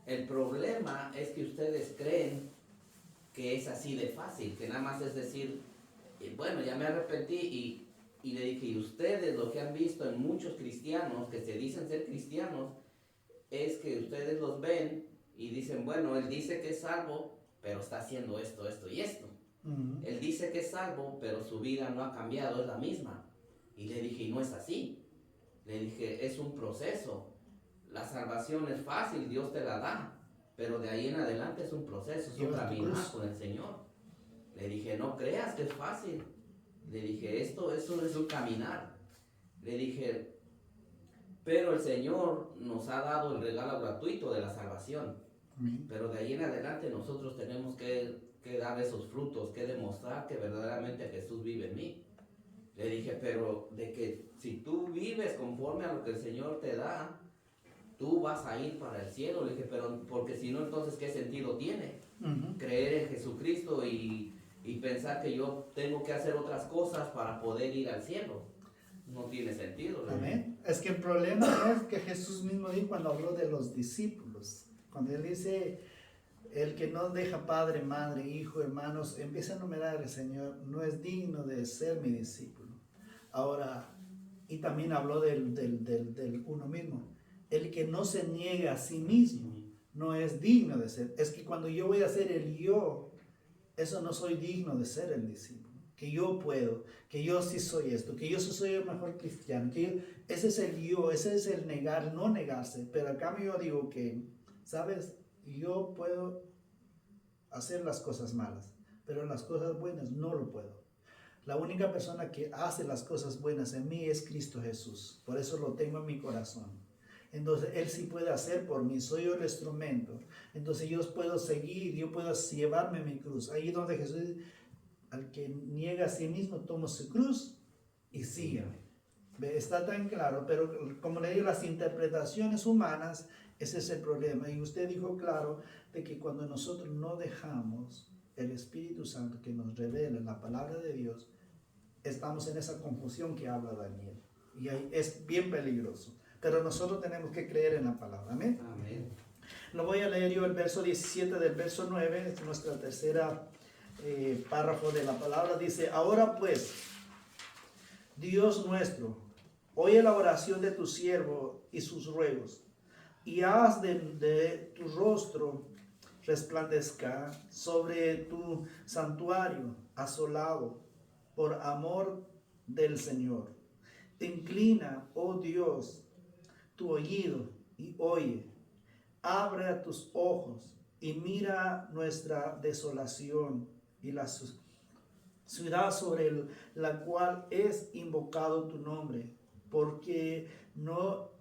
el problema es que ustedes creen que es así de fácil, que nada más es decir, bueno, ya me arrepentí y le dije, y ustedes lo que han visto en muchos cristianos que se dicen ser cristianos, es que ustedes los ven y dicen, bueno, él dice que es salvo, pero está haciendo esto, esto y esto. Él dice que es salvo, pero su vida no ha cambiado, es la misma. Y le dije, y no es así. Le dije, es un proceso. La salvación es fácil, Dios te la da, pero de ahí en adelante es un proceso, es un caminar con el Señor. Le dije, no creas que es fácil. Le dije, eso es un caminar. Le dije, pero el Señor nos ha dado el regalo gratuito de la salvación. Pero de ahí en adelante nosotros tenemos que dar esos frutos, que demostrar que verdaderamente Jesús vive en mí. Le dije, pero de que si tú vives conforme a lo que el Señor te da, tú vas a ir para el cielo. Le dije, pero porque si no, entonces ¿qué sentido tiene? Creer en Jesucristo y pensar que yo tengo que hacer otras cosas para poder ir al cielo. No tiene sentido. Amén. Es que el problema es que Jesús mismo dijo cuando habló de los discípulos. Cuando él dice, el que no deja padre, madre, hijo, hermanos, empieza a enumerar el Señor, no es digno de ser mi discípulo. Ahora, y también habló del uno mismo. El que no se niega a sí mismo no es digno de ser. Es que cuando yo voy a ser el yo, eso no soy digno de ser el discípulo. Que yo puedo, que yo sí soy esto, que yo sí soy el mejor cristiano. Ese es el yo, ese es el negar, no negarse. Pero a cambio yo digo que, ¿sabes? Yo puedo hacer las cosas malas, pero las cosas buenas no lo puedo. La única persona que hace las cosas buenas en mí es Cristo Jesús. Por eso lo tengo en mi corazón. Entonces Él sí puede hacer por mí. Soy yo el instrumento. Entonces yo puedo seguir, yo puedo llevarme mi cruz. Ahí donde Jesús dice, al que niega a sí mismo, toma su cruz y sígueme. Está tan claro, pero como le digo, las interpretaciones humanas, ese es el problema. Y usted dijo claro de que cuando nosotros no dejamos el Espíritu Santo que nos revela la palabra de Dios, estamos en esa confusión que habla Daniel. Y ahí es bien peligroso. Pero nosotros tenemos que creer en la palabra. Amén. Amén. Lo voy a leer yo el verso 17 del verso 9, es nuestra tercera párrafo de la palabra. Dice, ahora pues, Dios nuestro, oye la oración de tu siervo y sus ruegos, y haz de tu rostro resplandezca sobre tu santuario asolado por amor del Señor. Inclina, oh Dios, tu oído y oye. Abre tus ojos y mira nuestra desolación y la ciudad sobre la cual es invocado tu nombre, porque no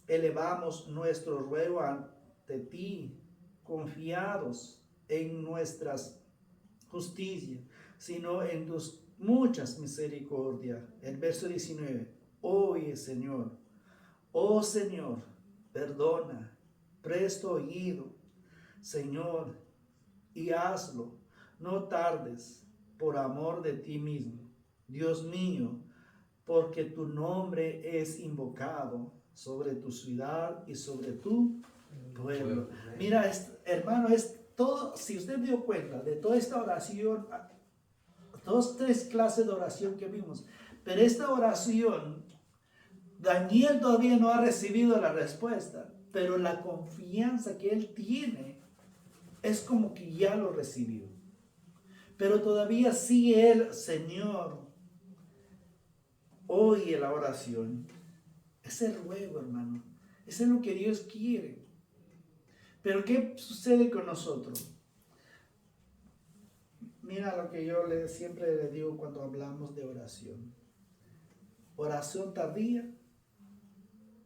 elevamos nuestro ruego ante ti, confiados en nuestras justicias, sino en tus muchas misericordias. El verso 19, oye Señor, oh Señor, perdona, presto oído, Señor, y hazlo, no tardes, por amor de ti mismo, Dios mío, porque tu nombre es invocado sobre tu ciudad y sobre tu pueblo. Mira, hermano, es todo, si usted dio cuenta de toda esta oración, tres clases de oración que vimos, pero esta oración, Daniel todavía no ha recibido la respuesta, pero la confianza que él tiene es como que ya lo recibió. Pero todavía sigue el Señor, oye la oración. Es el ruego, hermano. Eso es lo que Dios quiere. Pero ¿qué sucede con nosotros? Mira lo que yo siempre le digo cuando hablamos de oración. Oración tardía,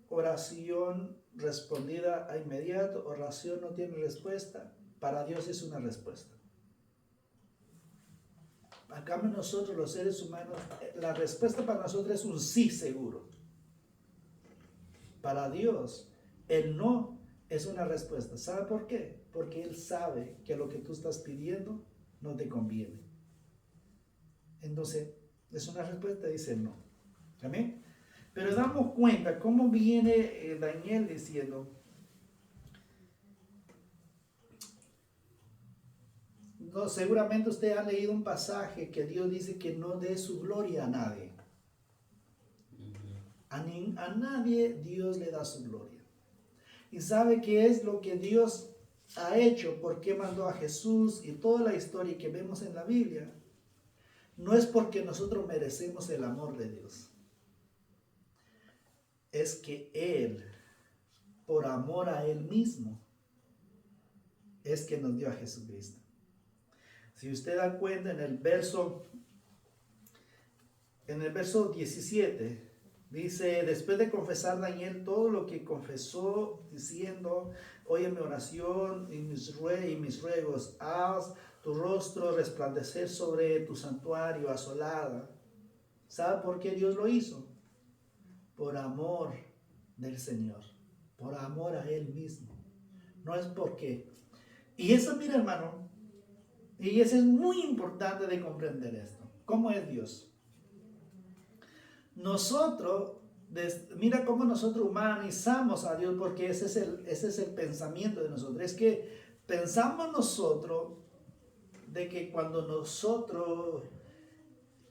oración respondida a inmediato, oración no tiene respuesta. Para Dios es una respuesta. A cambio nosotros los seres humanos, la respuesta para nosotros es un sí seguro. Para Dios, el no es una respuesta. ¿Sabe por qué? Porque Él sabe que lo que tú estás pidiendo no te conviene. Entonces, es una respuesta, dice no. ¿Amén? Pero damos cuenta cómo viene Daniel diciendo, no, seguramente usted ha leído un pasaje que Dios dice que no dé su gloria a nadie. A nadie Dios le da su gloria. ¿Y sabe qué es lo que Dios ha hecho? ¿Por qué mandó a Jesús? Y toda la historia que vemos en la Biblia, no es porque nosotros merecemos el amor de Dios. Es que Él, por amor a Él mismo, es que nos dio a Jesucristo. Si usted da cuenta en el verso 17, dice, después de confesar Daniel todo lo que confesó, diciendo, oye mi oración y mis ruegos, haz tu rostro resplandecer sobre tu santuario asolada. ¿Sabe por qué Dios lo hizo? Por amor del Señor, por amor a Él mismo. No es porque. Y eso, mira hermano, y eso es muy importante de comprender esto. ¿Cómo es Dios? Nosotros, mira cómo nosotros humanizamos a Dios, porque ese es el pensamiento de nosotros. Es que pensamos nosotros de que cuando nosotros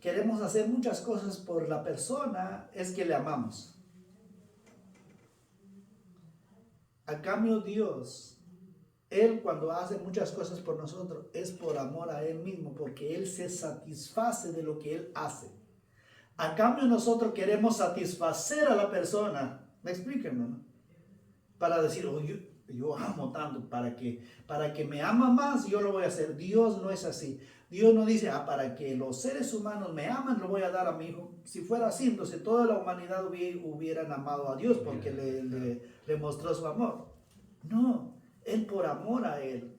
queremos hacer muchas cosas por la persona, es que le amamos. A cambio Dios, Él cuando hace muchas cosas por nosotros, es por amor a Él mismo, porque Él se satisface de lo que Él hace. A cambio nosotros queremos satisfacer a la persona. ¿Me explican, no? Para decir, oh, yo amo tanto, para que me ama más, yo lo voy a hacer. Dios no es así. Dios no dice, para que los seres humanos me aman, lo voy a dar a mi hijo. Si fuera así, entonces toda la humanidad hubieran amado a Dios porque le mostró su amor. No, Él por amor a Él.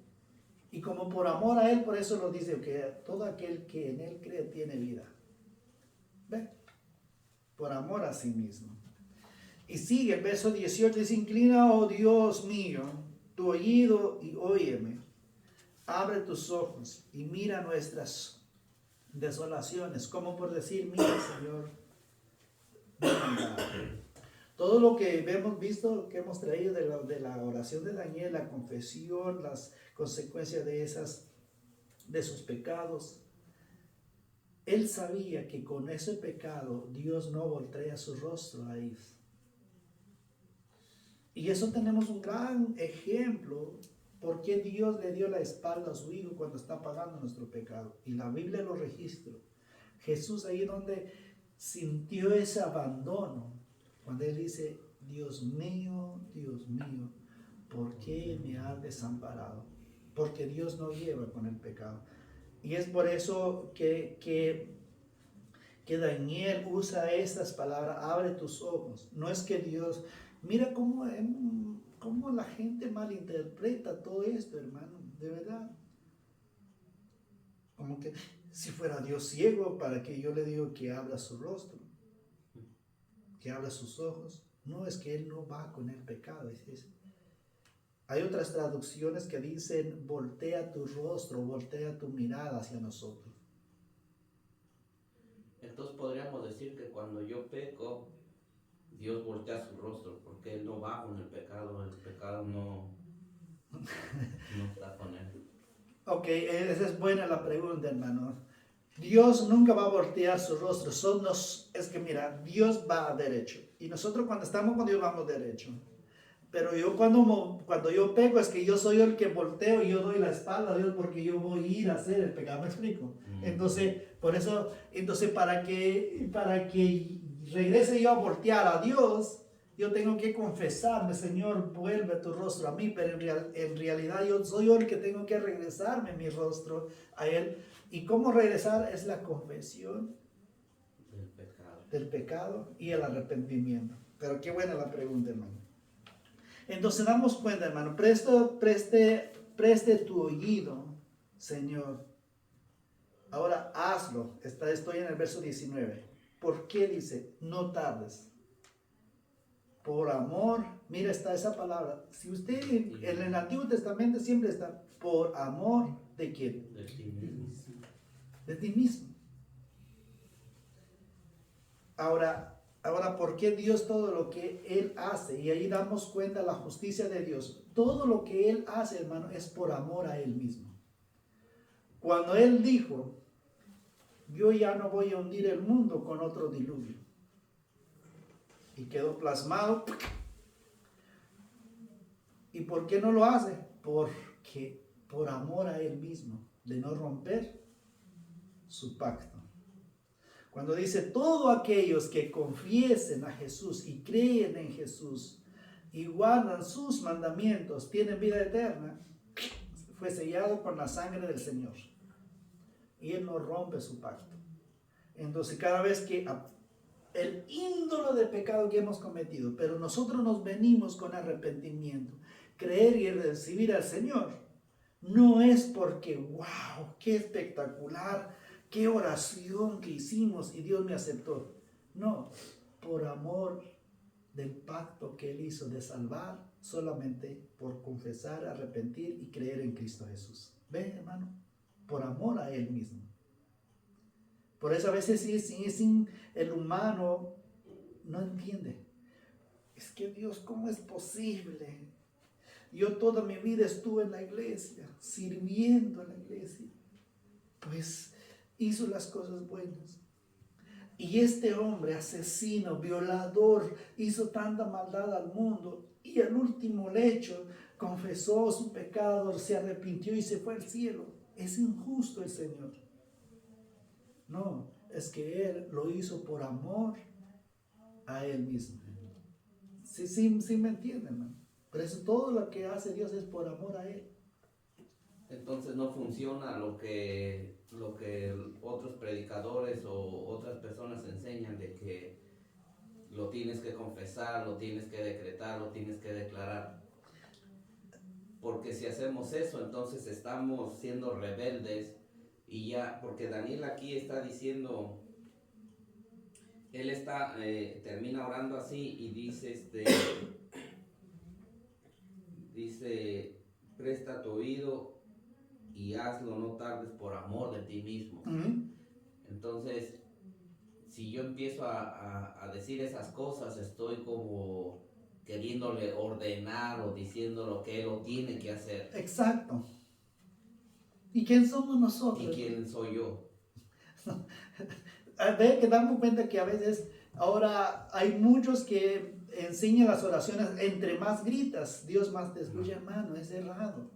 Y como por amor a Él, por eso lo dice, que todo aquel que en Él cree tiene vida. ¿Ve? Por amor a sí mismo. Y sigue el verso 18, dice, inclina, oh Dios mío, tu oído y óyeme. Abre tus ojos y mira nuestras desolaciones, como por decir, mira Señor, Todo lo que hemos visto, que hemos traído de la oración de Daniel, la confesión, las consecuencias de sus pecados, él sabía que con ese pecado Dios no voltea su rostro a ellos. Y eso tenemos un gran ejemplo, porque Dios le dio la espalda a su Hijo cuando está pagando nuestro pecado. Y la Biblia lo registra. Jesús ahí donde sintió ese abandono, cuando Él dice, Dios mío, ¿por qué me has desamparado? Porque Dios no lleva con el pecado. Y es por eso que Daniel usa estas palabras, abre tus ojos. No es que Dios, mira cómo la gente malinterpreta todo esto, hermano, de verdad. Como que si fuera Dios ciego, para que yo le digo que abra su rostro, que abra sus ojos. No, es que Él no va con el pecado. Hay otras traducciones que dicen, voltea tu rostro, voltea tu mirada hacia nosotros. Entonces podríamos decir que cuando yo peco, Dios voltea su rostro, porque Él no va con el pecado no está con Él. Ok, esa es buena la pregunta, hermano. Dios nunca va a voltear su rostro. Es que mira, Dios va derecho. Y nosotros cuando estamos con Dios vamos derecho. Pero yo cuando yo peco es que yo soy el que volteo y yo doy la espalda a Dios porque yo voy a ir a hacer el pecado. ¿Me explico? Entonces, por eso, para que regrese yo a voltear a Dios, yo tengo que confesarme, Señor, vuelve tu rostro a mí, pero en realidad yo soy el que tengo que regresarme mi rostro a Él. ¿Y cómo regresar? Es la confesión del pecado y el arrepentimiento. Pero qué buena la pregunta, hermano. Entonces damos cuenta, hermano, preste tu oído, Señor. Ahora hazlo. Estoy en el verso 19. ¿Por qué dice? No tardes. Por amor, mira, está esa palabra. Si usted en el Antiguo Testamento siempre está por amor de quién? De ti mismo. De ti mismo. Ahora, ¿por qué Dios todo lo que Él hace? Y ahí damos cuenta de la justicia de Dios. Todo lo que Él hace, hermano, es por amor a Él mismo. Cuando Él dijo, yo ya no voy a hundir el mundo con otro diluvio. Y quedó plasmado. ¿Y por qué no lo hace? Porque por amor a Él mismo, de no romper su pacto. Cuando dice, todos aquellos que confiesen a Jesús y creen en Jesús y guardan sus mandamientos, tienen vida eterna, fue sellado con la sangre del Señor. Y Él no rompe su pacto. Entonces, cada vez que el índolo de pecado que hemos cometido, pero nosotros nos venimos con arrepentimiento, creer y recibir al Señor, no es porque, wow, qué espectacular, qué oración que hicimos y Dios me aceptó. No, por amor del pacto que Él hizo de salvar, solamente por confesar, arrepentir y creer en Cristo Jesús. ¿Ven, hermano? Por amor a Él mismo. Por eso a veces el humano no entiende. Es que Dios, ¿cómo es posible? Yo toda mi vida estuve en la iglesia, sirviendo en la iglesia. Pues hizo las cosas buenas. Y este hombre asesino, violador, hizo tanta maldad al mundo. Y al último lecho confesó su pecado, se arrepintió y se fue al cielo. Es injusto el Señor. No, es que Él lo hizo por amor a Él mismo. Sí me entienden, hermano. Por eso todo lo que hace Dios es por amor a Él. Entonces no funciona lo que otros predicadores o otras personas enseñan de que lo tienes que confesar, lo tienes que decretar, lo tienes que declarar. Porque si hacemos eso, entonces estamos siendo rebeldes y ya, porque Daniel aquí está diciendo, él termina orando así y dice, dice, presta tu oído y hazlo, no tardes por amor de ti mismo. Uh-huh. Entonces, si yo empiezo a decir esas cosas, estoy como queriéndole ordenar o diciendo lo que él lo tiene que hacer. Exacto. ¿Y quién somos ¿Y nosotros? quién soy yo? Ve que damos cuenta que a veces ahora hay muchos que enseñan las oraciones, entre más gritas, Dios más te escucha, hermano, es errado.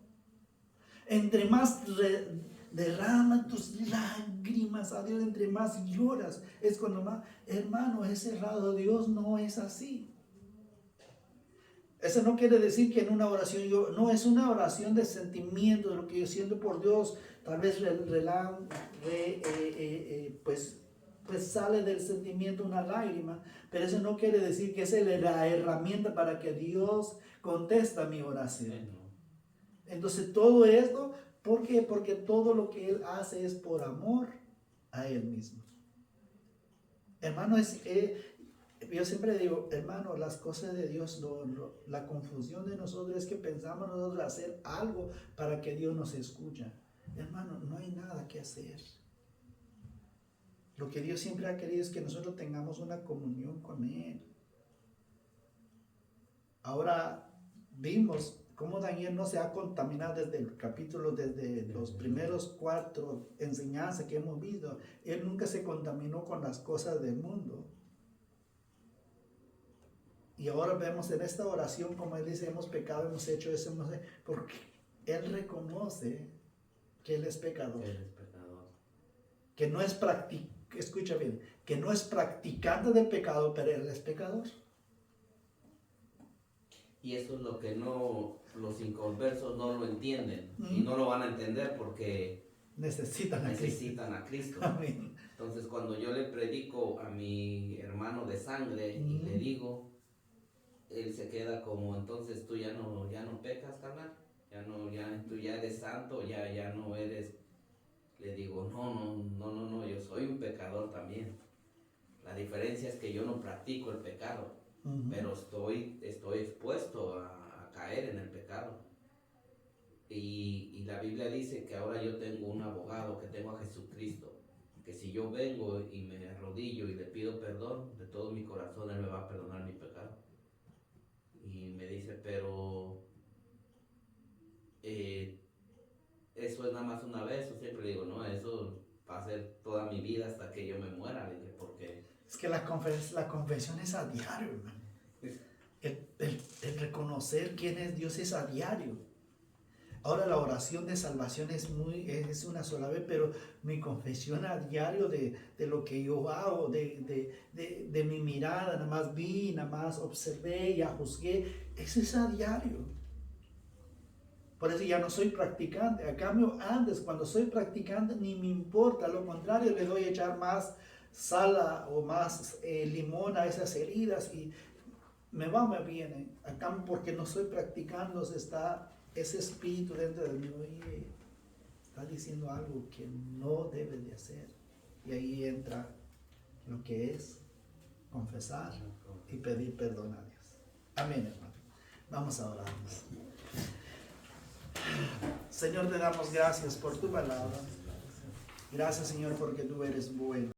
Entre más derrama tus lágrimas a Dios, entre más lloras, es cuando más, hermano, es errado, Dios no es así. Eso no quiere decir que en una oración no es una oración de sentimiento, de lo que yo siento por Dios, tal vez pues sale del sentimiento una lágrima, pero eso no quiere decir que esa es la herramienta para que Dios contesta mi oración. Entonces todo esto, ¿por qué? Porque todo lo que Él hace es por amor a Él mismo. Hermano, yo siempre digo, hermano, las cosas de Dios, la confusión de nosotros es que pensamos nosotros hacer algo para que Dios nos escuche. Hermano, no hay nada que hacer. Lo que Dios siempre ha querido es que nosotros tengamos una comunión con Él. Ahora vimos cómo Daniel no se ha contaminado desde el capítulo, desde los primeros 4 enseñanzas que hemos visto. Él nunca se contaminó con las cosas del mundo. Y ahora vemos en esta oración, como él dice, hemos pecado, hemos hecho eso, porque él reconoce que él es pecador. Él es pecador. Que no es escucha bien, que no es practicante del pecado, pero él es pecador. Y eso es lo que los inconversos no lo entienden. Y no lo van a entender porque necesitan a Cristo. Amén. Entonces cuando yo le predico a mi hermano de sangre y le digo, él se queda como, entonces tú ya no pecas, carnal, tú ya eres santo, ya no eres. Le digo, no, yo soy un pecador también. La diferencia es que yo no practico el pecado, pero estoy expuesto a caer en el pecado. Y la Biblia dice que ahora yo tengo un abogado, que tengo a Jesucristo, que si yo vengo y me arrodillo y le pido perdón de todo mi corazón, Él me va a perdonar mi pecado. Y me dice, pero eso es nada más una vez. Yo siempre digo, no, eso va a ser toda mi vida hasta que yo me muera. Le dije, porque es que la confesión es a diario, hermano. El reconocer quién es Dios es a diario. Ahora la oración de salvación es una sola vez, pero mi confesión a diario de lo que yo hago, de mi mirada, nada más vi, nada más observé, ya juzgué, eso es a diario. Por eso ya no soy practicante. A cambio, antes, cuando soy practicante, ni me importa. Lo contrario, le doy a echar más sal o más limón a esas heridas y me viene. A cambio, porque no estoy practicando, está ese espíritu dentro de mí. Oye, está diciendo algo que no debe de hacer. Y ahí entra lo que es confesar y pedir perdón a Dios. Amén, hermano. Vamos a orar. Señor, te damos gracias por tu palabra. Gracias, Señor, porque tú eres bueno.